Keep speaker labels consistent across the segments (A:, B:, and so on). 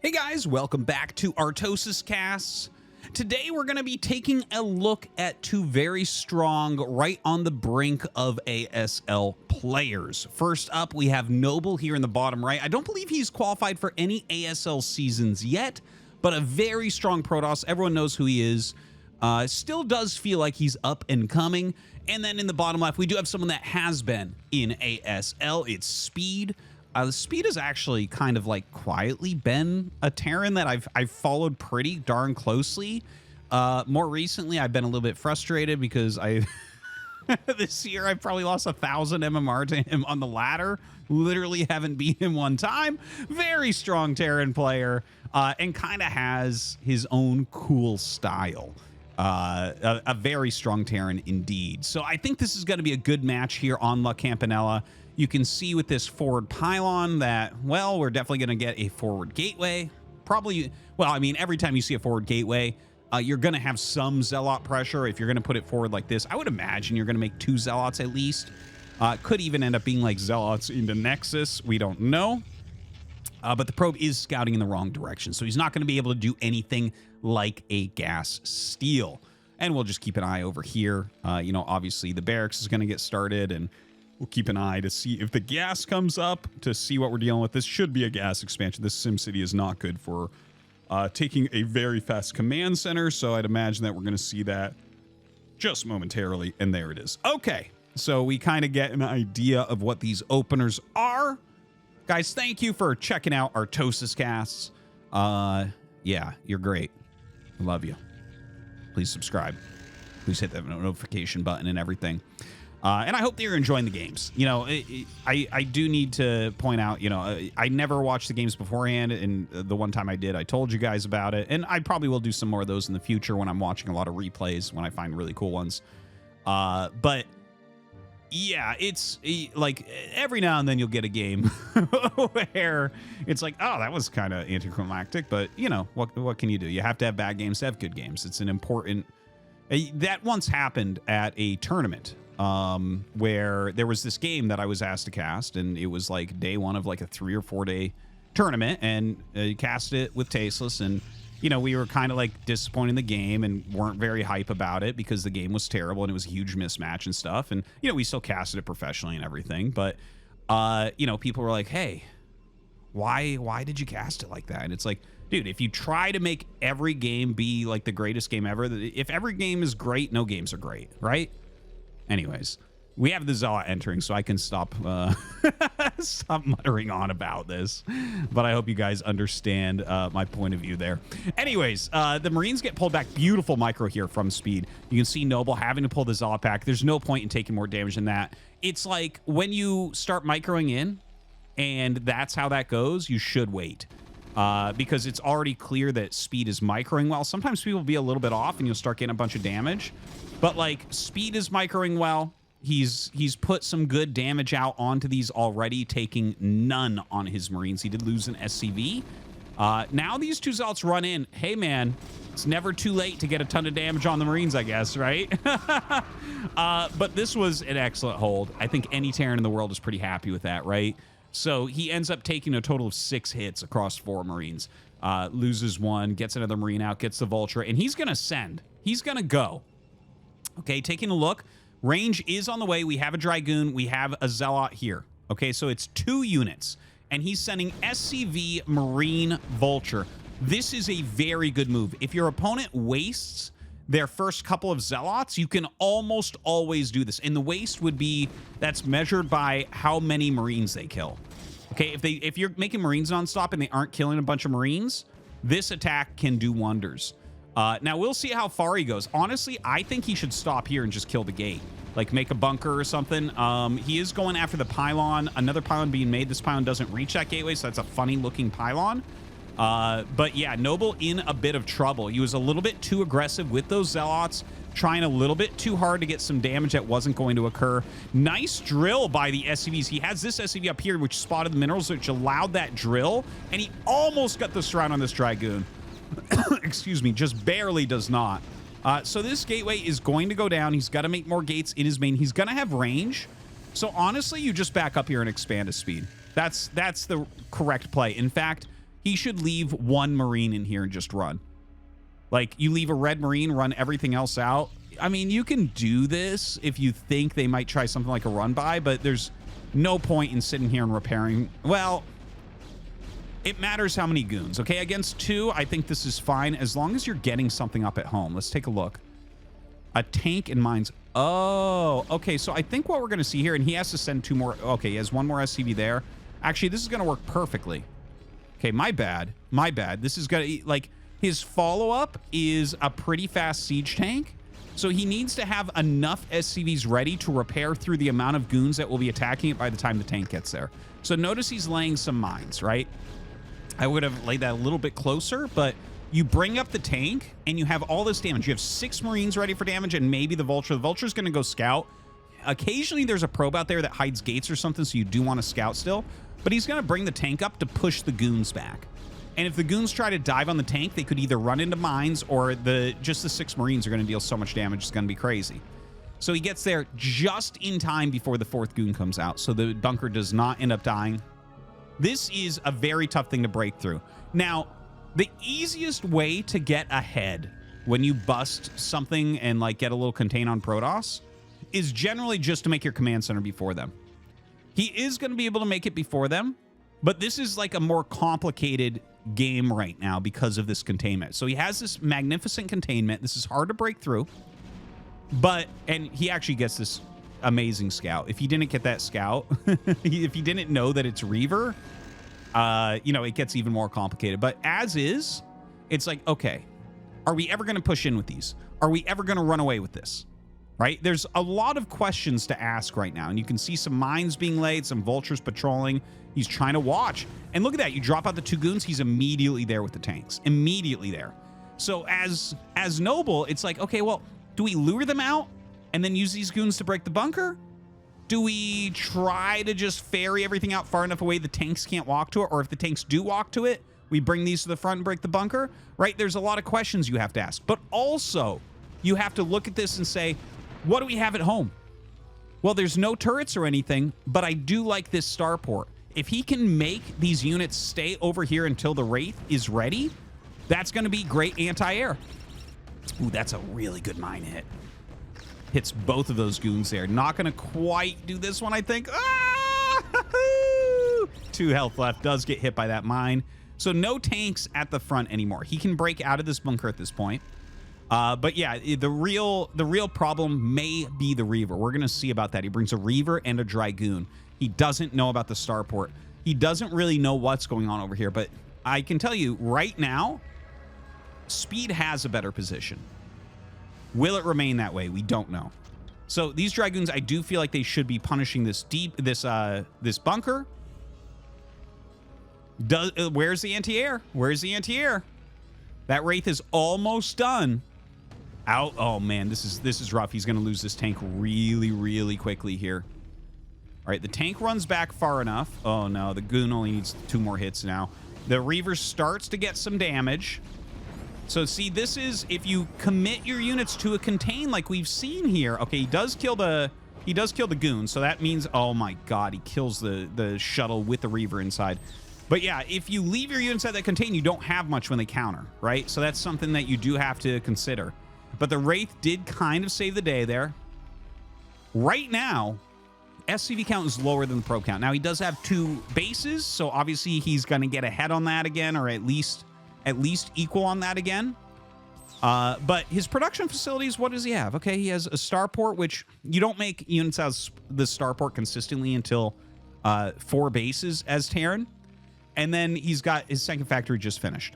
A: Hey guys, welcome back to ArtosisCasts. Today we're going to be taking a look at two very strong, right on the brink of ASL players. First up, we have Noble here in the bottom right. I don't believe he's qualified for any ASL seasons yet, but a very strong Protoss. Everyone knows who he is. Still does feel like he's up and coming. And then in the bottom left, we do have someone that has been in ASL. It's SpeeD. The SpeeD has actually kind of like quietly been a Terran that I've followed pretty darn closely. More recently, I've been a little bit frustrated because this year I've probably lost 1,000 MMR to him on the ladder. Literally haven't beat him one time. Very strong Terran player, and kind of has his own cool style. A very strong Terran indeed. So I think this is going to be a good match here on La Campanella. You can see with this forward pylon that, well, we're definitely going to get a forward gateway. Probably, well, I mean, every time you see a forward gateway, you're going to have some Zealot pressure. If you're going to put it forward like this, I would imagine you're going to make 2 Zealots at least. Could even end up being like Zealots into Nexus. We don't know. But the probe is scouting in the wrong direction, so he's not going to be able to do anything like a gas steal. And we'll just keep an eye over here. You know, obviously the barracks is going to get started, and we'll keep an eye to see if the gas comes up to see what we're dealing with. This should be a gas expansion. This SimCity is not good for taking a very fast command center, so I'd imagine that we're going to see that just momentarily, and there it is. Okay, so we kind of get an idea of what these openers are. Guys, thank you for checking out ArtosisCasts. Yeah, you're great. I love you. Please subscribe. Please hit that notification button and everything. And I hope that you're enjoying the games. You know, I do need to point out, you know, I never watched the games beforehand, and the one time I did, I told you guys about it. And I probably will do some more of those in the future when I'm watching a lot of replays, when I find really cool ones. But yeah, it's like every now and then you'll get a game where it's like, oh, that was kind of anticlimactic. But, you know, what can you do? You have to have bad games to have good games. It's an important... That once happened at a tournament where there was this game that I was asked to cast, and it was like day one of like a 3 or 4 day tournament, and cast it with Tasteless, and you know, we were kind of like disappointed in the game and weren't very hype about it because the game was terrible and it was a huge mismatch and stuff. And, you know, we still casted it professionally and everything. But, you know, people were like, hey, why did you cast it like that? And it's like, dude, if you try to make every game be like the greatest game ever, if every game is great, no games are great, right? Anyways, we have the Zealot entering, so I can stop stop muttering on about this. But I hope you guys understand my point of view there. Anyways, the Marines get pulled back. Beautiful micro here from SpeeD. You can see Noble having to pull the Zealot back. There's no point in taking more damage than that. It's like when you start microing in, and that's how that goes, you should wait. Because it's already clear that SpeeD is microing well. Sometimes people will be a little bit off, and you'll start getting a bunch of damage. But, like, SpeeD is microing well. He's put some good damage out onto these already, taking none on his Marines. He did lose an SCV. Now these 2 Zealots run in. Hey, man, it's never too late to get a ton of damage on the Marines, I guess, right? But this was an excellent hold. I think any Terran in the world is pretty happy with that, right? So he ends up taking a total of 6 hits across 4 Marines. Loses 1, gets another Marine out, gets the Vulture, and he's going to send. He's going to go. Okay, taking a look. Range is on the way. We have a Dragoon. We have a Zealot here. Okay, so it's 2 units. And he's sending SCV Marine Vulture. This is a very good move. If your opponent wastes their first couple of Zealots, you can almost always do this. And the waste would be, that's measured by how many Marines they kill. Okay, if you're making Marines nonstop and they aren't killing a bunch of Marines, this attack can do wonders. Now, we'll see how far he goes. Honestly, I think he should stop here and just kill the gate. Like, make a bunker or something. He is going after the pylon. Another pylon being made. This pylon doesn't reach that gateway, so that's a funny-looking pylon. But, yeah, Noble in a bit of trouble. He was a little bit too aggressive with those Zealots, trying a little bit too hard to get some damage that wasn't going to occur. Nice drill by the SCVs. He has this SCV up here, which spotted the minerals, which allowed that drill, and he almost got the surround on this Dragoon. Excuse me, just barely does not. So this gateway is going to go down. He's got to make more gates in his main. He's going to have range. So honestly, you just back up here and expand his speed. That's the correct play. In fact, he should leave one Marine in here and just run. Like, you leave a red Marine, run everything else out. I mean, you can do this if you think they might try something like a run by, but there's no point in sitting here and repairing. Well, it matters how many goons, okay? Against 2, I think this is fine as long as you're getting something up at home. Let's take a look. A tank and mines. Oh, okay. So I think what we're going to see here, and he has to send 2 more. Okay, he has 1 more SCV there. Actually, this is going to work perfectly. Okay, my bad. My bad. This is going to, like, his follow-up is a pretty fast siege tank. So he needs to have enough SCVs ready to repair through the amount of goons that will be attacking it by the time the tank gets there. So notice he's laying some mines, right? I would have laid that a little bit closer, but you bring up the tank and you have all this damage. You have 6 Marines ready for damage and maybe the Vulture. The Vulture's going to go scout. Occasionally there's a probe out there that hides gates or something, so you do want to scout still. But he's going to bring the tank up to push the goons back. And if the goons try to dive on the tank, they could either run into mines or just the 6 Marines are going to deal so much damage, it's going to be crazy. So he gets there just in time before the 4th goon comes out, so the bunker does not end up dying. This is a very tough thing to break through. Now, the easiest way to get ahead when you bust something and like get a little contain on Protoss is generally just to make your command center before them. He is going to be able to make it before them, but this is like a more complicated game right now because of this containment. So he has this magnificent containment. This is hard to break through, and he actually gets this amazing scout. If he didn't get that scout, if he didn't know that it's Reaver, you know, it gets even more complicated. But as is, it's like, okay, are we ever going to push in with these? Are we ever going to run away with this? Right? There's a lot of questions to ask right now. And you can see some mines being laid, some vultures patrolling. He's trying to watch. And look at that. You drop out the 2 goons. He's immediately there with the tanks. Immediately there. So as Noble, it's like, okay, well, do we lure them out and then use these goons to break the bunker? Do we try to just ferry everything out far enough away the tanks can't walk to it? Or if the tanks do walk to it, we bring these to the front and break the bunker? Right? There's a lot of questions you have to ask. But also, you have to look at this and say, what do we have at home? Well, there's no turrets or anything, but I do like this starport. If he can make these units stay over here until the Wraith is ready, that's going to be great anti-air. Ooh, that's a really good mine hit. Hits both of those goons there. Not going to quite do this one, I think. Ah! 2 health left. Does get hit by that mine. So no tanks at the front anymore. He can break out of this bunker at this point. But yeah, the real problem may be the Reaver. We're going to see about that. He brings a Reaver and a Dragoon. He doesn't know about the starport. He doesn't really know what's going on over here. But I can tell you right now, SpeeD has a better position. Will it remain that way? We don't know. So these Dragoons, I do feel like they should be punishing this bunker. Where's the anti-air? Where's the anti-air? That Wraith is almost done. Out. Oh man, this is rough. He's going to lose this tank really, really quickly here. All right, the tank runs back far enough. Oh no, the goon only needs 2 more hits now. The Reaver starts to get some damage. So see, this is if you commit your units to a contain like we've seen here. Okay, he does kill the goon, so that means, oh my god, he kills the shuttle with the Reaver inside. But yeah, if you leave your units at that contain, you don't have much when they counter, right? So that's something that you do have to consider. But the Wraith did kind of save the day there. Right now, SCV count is lower than the probe count. Now, he does have 2 bases, so obviously he's going to get ahead on that again, or at least equal on that again. But his production facilities, what does he have? Okay, he has a starport, which you don't make units as the starport consistently until 4 bases as Terran. And then he's got his 2nd factory just finished.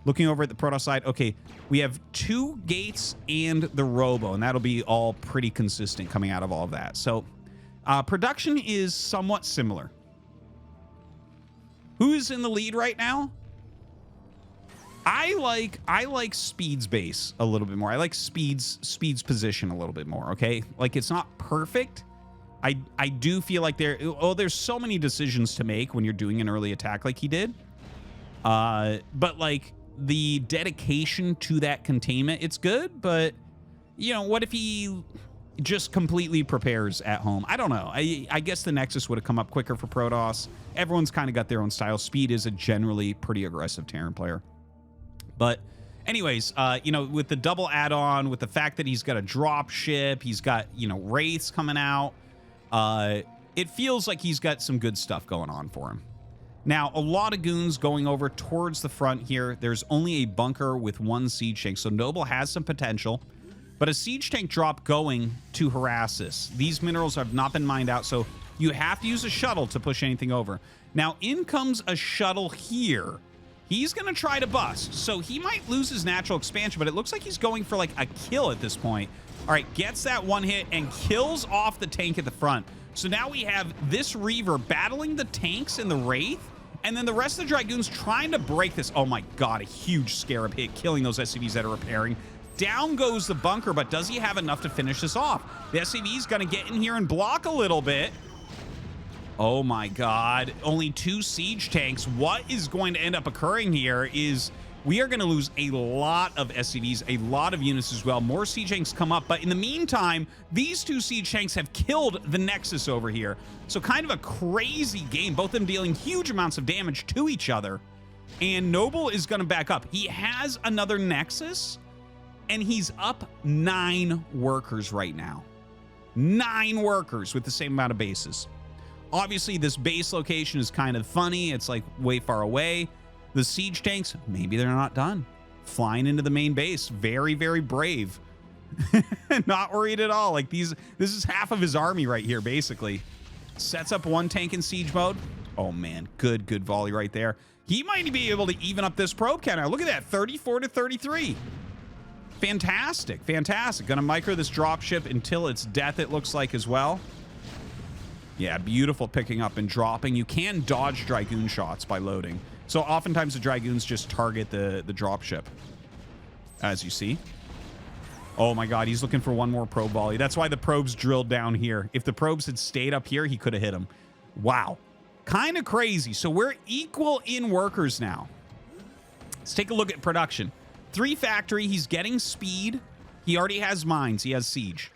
A: Looking over at the Protoss side, okay, we have 2 gates and the Robo, and that'll be all pretty consistent coming out of all of that. So production is somewhat similar. Who's in the lead right now? I like SpeeD's base a little bit more. I like SpeeD's position a little bit more, okay? Like, it's not perfect. I do feel like there's so many decisions to make when you're doing an early attack like he did. But like the dedication to that containment, it's good, but you know, what if he just completely prepares at home. I don't know. I guess the Nexus would have come up quicker for Protoss. Everyone's kind of got their own style. SpeeD is a generally pretty aggressive Terran player. But anyways, you know, with the double add-on, with the fact that he's got a drop ship, he's got, you know, Wraiths coming out, it feels like he's got some good stuff going on for him. Now, a lot of goons going over towards the front here. There's only a bunker with one siege tank, so Noble has some potential. But a siege tank drop going to harass this. These minerals have not been mined out, so you have to use a shuttle to push anything over. Now, in comes a shuttle here. He's going to try to bust, so he might lose his natural expansion, but it looks like he's going for, like, a kill at this point. All right, gets that one hit and kills off the tank at the front. So now we have this Reaver battling the tanks and the Wraith, and then the rest of the Dragoons trying to break this. Oh, my God, a huge Scarab hit, killing those SCVs that are repairing. Down goes the bunker, but does he have enough to finish this off? The SCV's going to get in here and block a little bit. Oh my God. Only 2 siege tanks. What is going to end up occurring here is we are going to lose a lot of SCVs, a lot of units as well. More siege tanks come up, but in the meantime, these 2 siege tanks have killed the Nexus over here. So kind of a crazy game, both of them dealing huge amounts of damage to each other. And Noble is going to back up. He has another Nexus, and he's up 9 workers right now. 9 workers with the same amount of bases. Obviously, this base location is kind of funny. It's like way far away. The siege tanks, maybe they're not done. Flying into the main base. Very, very brave. Not worried at all. Like this is half of his army right here, basically. Sets up 1 tank in siege mode. Oh, man. Good volley right there. He might be able to even up this probe count. Now, look at that. 34 to 33. Fantastic. Gonna micro this dropship until its death, it looks like, as well. Yeah, beautiful picking up and dropping. You can dodge Dragoon shots by loading. So oftentimes the Dragoons just target the dropship, as you see. Oh my God, he's looking for one more probe volley. That's why the probes drilled down here. If the probes had stayed up here, he could have hit him. Wow. Kind of crazy. So we're equal in workers now. Let's take a look at production. 3 factory, he's getting SpeeD. He already has mines. He has siege.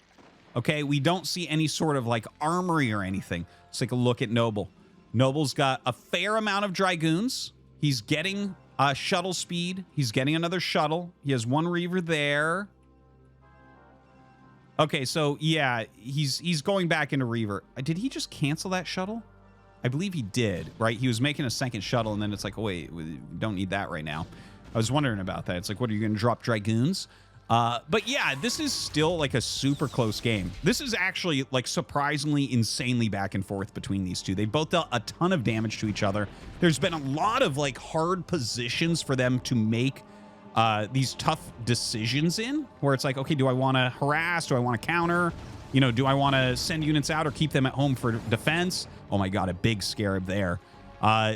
A: Okay, we don't see any sort of like armory or anything. Let's take a look at Noble. Noble's got a fair amount of Dragoons. He's getting shuttle speed. He's getting another shuttle. He has 1 Reaver there. Okay, so yeah, he's going back into Reaver. Did he just cancel that shuttle? I believe he did, right? He was making a second shuttle, and then it's like, oh, wait, we don't need that right now. I was wondering about that. It's like, what, are you going to drop Dragoons? But yeah, this is still like a super close game. This is actually like surprisingly insanely back and forth between these two. They both dealt a ton of damage to each other. There's been a lot of like hard positions for them to make these tough decisions in, where it's like, okay, do I want to harass? Do I want to counter? You know, do I want to send units out or keep them at home for defense? Oh my God, a big Scarab there.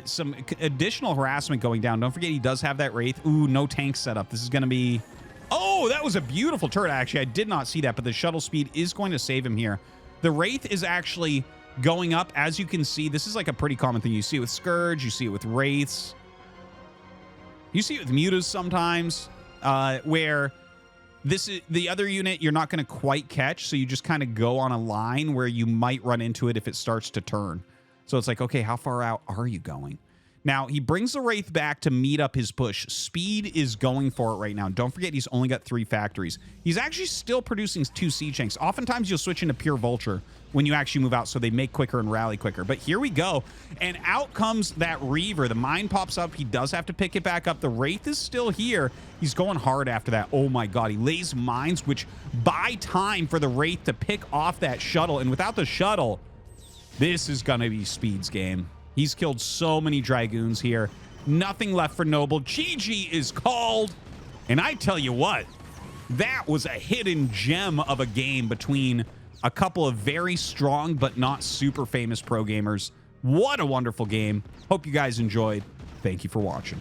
A: Some additional harassment going down. Don't forget, he does have that Wraith. Ooh, no tank setup. This is going to be... Oh, that was a beautiful turret. Actually, I did not see that, but the shuttle speed is going to save him here. The Wraith is actually going up. As you can see, this is like a pretty common thing. You see it with Scourge. You see it with Wraiths. You see it with Mutas sometimes, where this is the other unit you're not going to quite catch, so you just kind of go on a line where you might run into it if it starts to turn. So it's like, okay, how far out are you going? Now, he brings the Wraith back to meet up his push. SpeeD is going for it right now. Don't forget, he's only got 3 factories. He's actually still producing 2 siege tanks. Oftentimes, you'll switch into pure Vulture when you actually move out, so they make quicker and rally quicker. But here we go. And out comes that Reaver. The mine pops up. He does have to pick it back up. The Wraith is still here. He's going hard after that. Oh, my God. He lays mines, which buy time for the Wraith to pick off that shuttle. And without the shuttle, this is going to be SpeeD's game. He's killed so many Dragoons here. Nothing left for Noble. GG is called. And I tell you what, that was a hidden gem of a game between a couple of very strong but not super famous pro gamers. What a wonderful game. Hope you guys enjoyed. Thank you for watching.